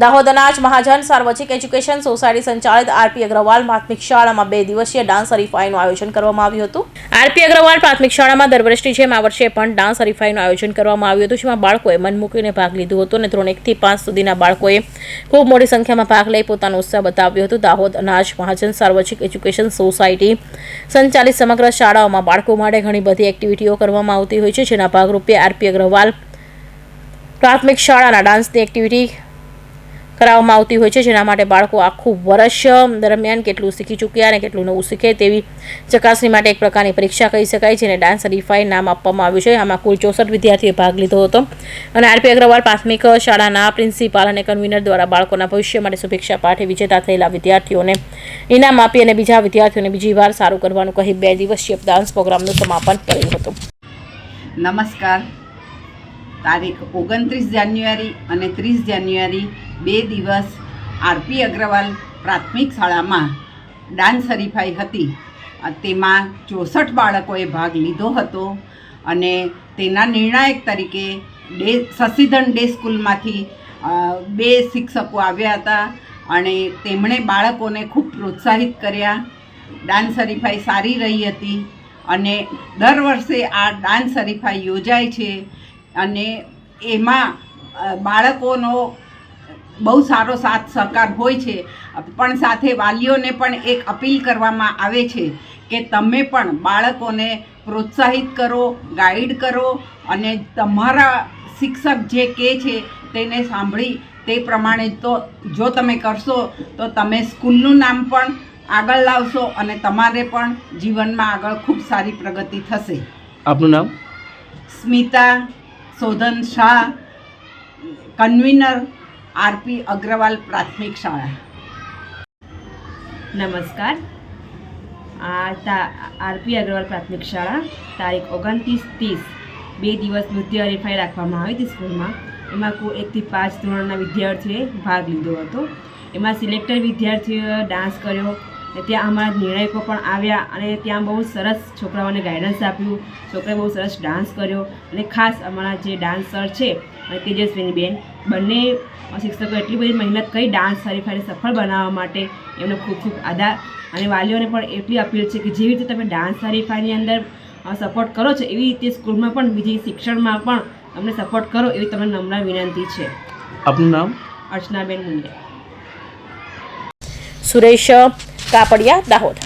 દાહોદ અનાજ મહાજન સાર્વજનિક education society સંચાલિત આરપી અગ્રવાલ પ્રાથમિક શાળામાં 2 દિવસીય ડાન્સ હરીફાઈનું આયોજન કરવામાં આવ્યું હતું। આરપી અગ્રવાલ પ્રાથમિક શાળામાં દર વર્ષની જેમ આ વર્ષે પણ ડાન્સ હરીફાઈનું આયોજન કરવામાં આવ્યું હતું, જેમાં બાળકોએ મન મૂકીને ભાગ લીધો હતો અને ધોરણ 1 થી 5 સુધીના બાળકોએ ખૂબ મોટી સંખ્યામાં ભાગ લઈ પોતાનો ઉત્સાહ બતાવ્યો હતો। દાહોદ અનાજ મહાજન સાર્વજનિક એજ્યુકેશન સોસાયટી સંચાલિત સમગ્ર શાળાઓમાં બાળકો માટે ઘણી બધી એક્ટિવિટીઓ કરવામાં આવતી હોય છે, જેના ભાગરૂપે આરપી અગ્રવાલ પ્રાથમિક શાળાના ડાન્સની એક્ટિવિટી કરવામાં આવતી હોય છે, જેના માટે બાળકો આખું વર્ષ દરમિયાન કેટલું શીખી ચૂક્યા અને કેટલું નવું શીખે તેવી ચકાસણી માટે એક પ્રકારની પરીક્ષા કહી શકાય, જેને ડાન્સ હરીફાઈ નામ આપવામાં આવ્યું છે। આમાં કુલ 64 વિદ્યાર્થીઓએ ભાગ લીધો હતો અને આરપી અગ્રવાલ પ્રાથમિક શાળાના પ્રિન્સિપાલ અને કન્વીનર દ્વારા બાળકોના ભવિષ્ય માટે શુભેચ્છા પાઠવી વિજેતા થયેલા વિદ્યાર્થીઓને ઇનામ આપી અને બીજા વિદ્યાર્થીઓને બીજી વાર સારું કરવાનું કહી 2 દિવસીય ડાન્સ પ્રોગ્રામનું સમાપન કર્યું હતું। નમસ્કાર। તારીખ 29 જાન્યુઆરી અને 30 જાન્યુઆરી 2 દિવસ આરપી અગ્રવાલ પ્રાથમિક શાળામાં ડાન્સ હરીફાઈ હતી। તેમાં 64 બાળકોએ ભાગ લીધો હતો અને તેના નિર્ણાયક તરીકે શશીધન ડે સ્કૂલમાંથી 2 શિક્ષકો આવ્યા હતા અને તેમણે બાળકોને ખૂબ પ્રોત્સાહિત કર્યા। ડાન્સ હરીફાઈ સારી રહી હતી અને દર વર્ષે આ ડાન્સ હરીફાઈ યોજાય છે અને એમાં બાળકોનો બહુ સારો સાથ સહકાર હોય છે, પણ સાથે વાલીઓને પણ એક અપીલ કરવામાં આવે છે કે તમે પણ બાળકોને પ્રોત્સાહિત કરો, ગાઈડ કરો અને તમારા શિક્ષક જે કહે છે તેને સાંભળી તે પ્રમાણે તો જો તમે કરશો તો તમે સ્કૂલનું નામ પણ આગળ લાવશો અને તમારે પણ જીવનમાં આગળ ખૂબ સારી પ્રગતિ થશે। આપનું નામ? સ્મિતા શોધન શાહ, કન્વીનર આરપી અગ્રવાલ પ્રાથમિક શાળા। નમસ્કાર। આરપી અગ્રવાલ પ્રાથમિક શાળા તારીખ 29-30 2 દિવસ નૃત્ય હરીફાઈ રાખવામાં આવી હતી સ્કૂલમાં। એમાં કુલ 1 થી 5 ધોરણના વિદ્યાર્થીઓએ ભાગ લીધો હતો। એમાં સિલેક્ટેડ વિદ્યાર્થીઓએ ડાન્સ કર્યો, ત્યાં અમારા નિર્ણાયકો પણ આવ્યા અને ત્યાં બહુ સરસ છોકરાઓને ગાઈડન્સ આપ્યું, છોકરાએ બહુ સરસ ડાન્સ કર્યો અને ખાસ અમારા જે ડાન્સર છે તેજસ્વીનીબેન, બંને શિક્ષકો એટલી બધી મહેનત કરી ડાન્સ હરીફાઈને સફળ બનાવવા માટે એમનો ખૂબ ખૂબ આભાર। અને વાલીઓને પણ એટલી અપીલ છે કે જેવી રીતે તમે ડાન્સ હરીફાઈની અંદર સપોર્ટ કરો છો એવી રીતે સ્કૂલમાં પણ બીજી શિક્ષણમાં પણ અમને સપોર્ટ કરો એવી તમને નમ્ર વિનંતી છે। આપનું નામ? અર્ચનાબેન મુંડિયા। સુરેશ કાપડિયા, દાહોદ।